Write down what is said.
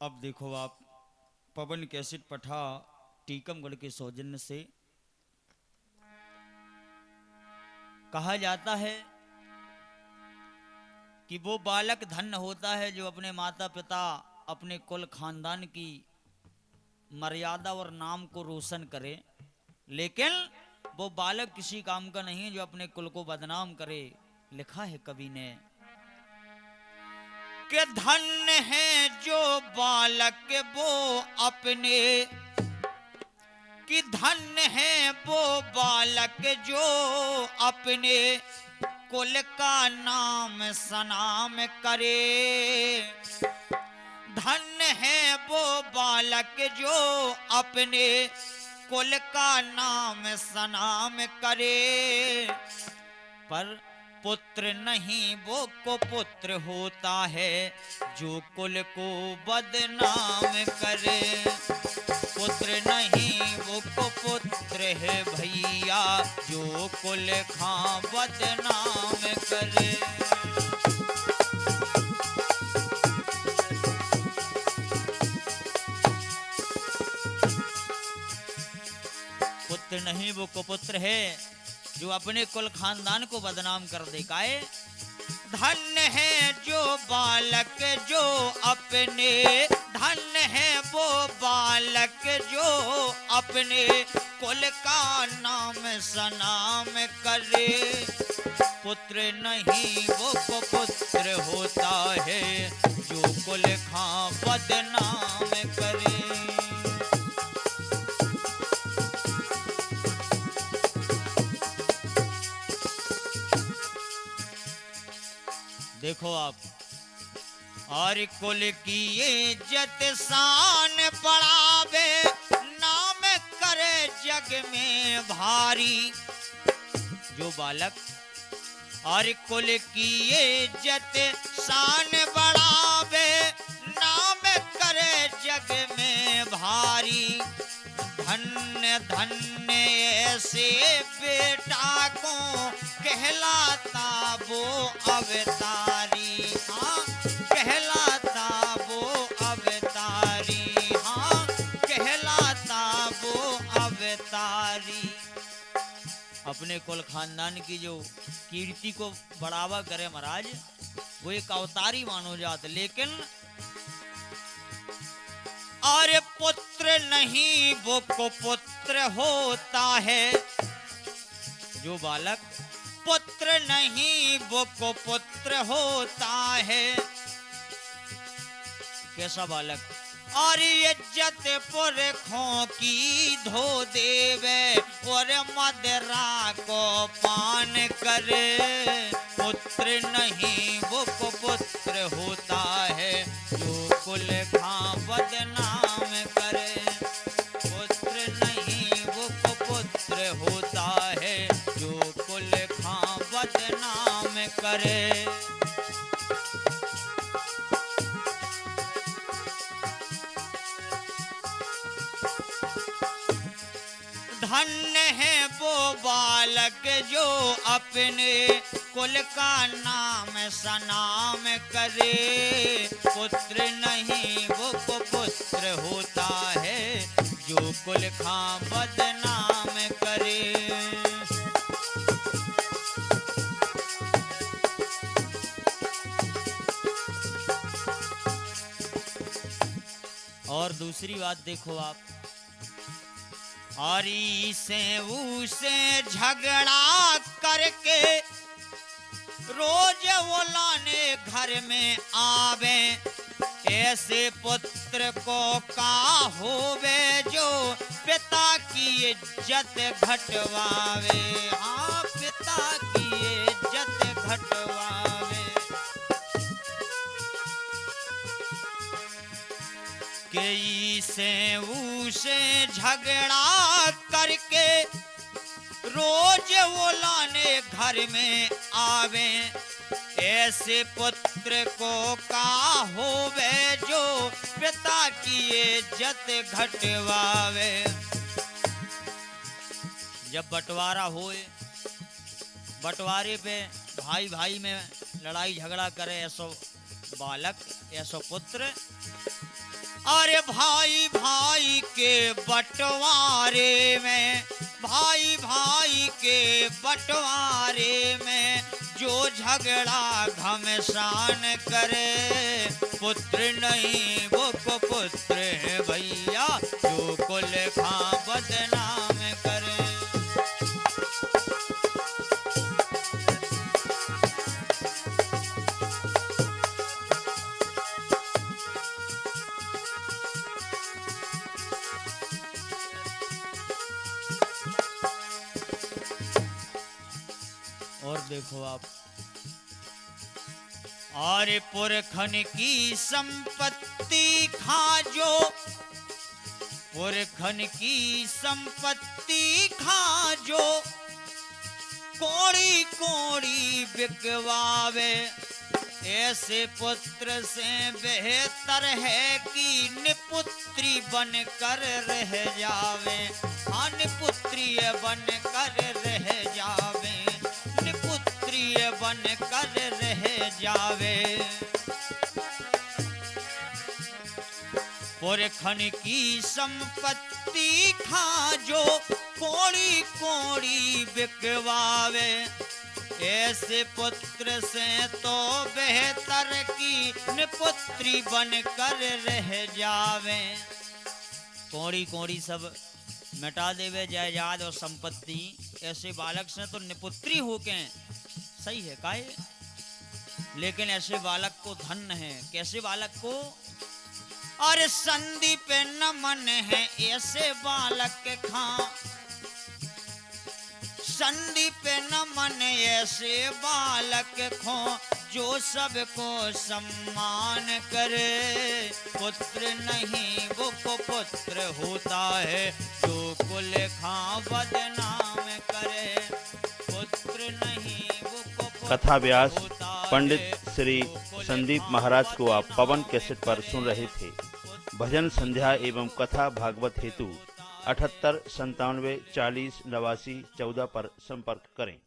अब देखो आप, पवन कैसेट पठा टीकमगढ़ के सौजन्य से कहा जाता है कि वो बालक धन्य होता है जो अपने माता पिता, अपने कुल खानदान की मर्यादा और नाम को रोशन करे। लेकिन वो बालक किसी काम का नहीं जो अपने कुल को बदनाम करे। लिखा है कवि ने कि धन्य है जो बालक वो अपने, कि धन्य है वो बालक जो अपने कुल का नाम सनाम करे। धन्य है वो बालक जो अपने कुल का नाम सनाम करे। पर पुत्र नहीं वो को पुत्र होता है जो कुल को बदनाम करे। पुत्र नहीं वो को पुत्र है भैया जो कुल खा बदनाम करे। पुत्र नहीं वो कुपुत्र है जो अपने कुल खानदान को बदनाम कर दे। काहे? धन्य है जो बालक जो अपने, धन्य है वो बालक जो अपने कुल का नाम सनाम करे। पुत्र नहीं वो को पुत्र होता है जो कुल खा बदनाम करे। देखो आप, और कुल की इज्जत शान बढ़ावे, नाम करे जग में भारी। जो बालक और कुल की इज्जत शान बढ़ावे, नाम करे जग में भारी। धन्य धन्य ऐसे बेटा को कहलाता वो अवतारी। हाँ कहलाता वो अवतारी। हाँ कहलाता वो अवतारी। अपने कुल खानदान की जो कीर्ति को बढ़ावा करे महाराज, वो एक अवतारी मानो जात। लेकिन और पुत्र नहीं वो को पुत्र होता है। जो बालक पुत्र नहीं वो को पुत्र होता है। कैसा बालक? और इज्जत पुरखों की धो देवे और मदरा को पान करे। पुत्र नहीं वो को पुत्र होता है जो कुल खा बदनाम करे। पुत्र नहीं वो को पुत्र होता है जो कुल खा बदनाम करे। धन्य है वो बालक जो अपने कुल का नाम सनाम करे। पुत्र नहीं वो को पुत्र होता है जो कुल खा बदनाम करे। और दूसरी बात देखो आप, और इसे उसे झगड़ा करके रोज वो लाने घर में आवे। ऐसे पुत्र को का होवे जो पिता की इज्जत घटवावे। हाँ पिता की इज्जत घटवावे। के से उसे झगड़ा करके रोज वो लाने घर में आवे। ऐसे पुत्र को का होवे जो पिता की इज्जत घटवावे। जब बंटवारा होए, बंटवारे पे भाई भाई में लड़ाई झगड़ा करे, ऐसो बालक ऐसो पुत्र अरे भाई भाई के बंटवारे में, भाई भाई के बंटवारे में जो झगड़ा घमसान करे, पुत्र नहीं वो को पुत्र है भैया, जो कुल खा बदनाम करे। और देखो आप, और पुरखन की संपत्ति खा जो, पुरखन की संपत्ति खा जो, कोड़ी कोड़ी बिकवावे, ऐसे पुत्र से बेहतर है कि निपुत्री बनकर रह जावे। हाँ निपुत्री बनकर रह जावे, निपुत्री बनकर रह जावे। पुरखन की संपत्ति खा जो, कोड़ी कोड़ी बिकवावे, ऐसे पुत्र से तो बेहतर की निपुत्री बनकर रह जावे। कोड़ी कोड़ी सब मिटा देवे जायदाद और संपत्ति, ऐसे बालक से तो निपुत्री होके सही है काहे, लेकिन ऐसे बालक को धन्य है। कैसे बालक को? अरे संधि पे नमन है ऐसे बालक खा, संधि पे नमन ऐसे बालक खो, जो सबको सम्मान करे, पुत्र नहीं वो को पुत्र होता है, जो कुल खा बदनाम करे, पुत्र नहीं वो को कथा व्यास होता पंडित है, श्री संदीप महाराज को आप पवन कैसेट पर सुन रहे थे। भजन संध्या एवं कथा भागवत हेतु 78 97 40 89 14 पर संपर्क करें।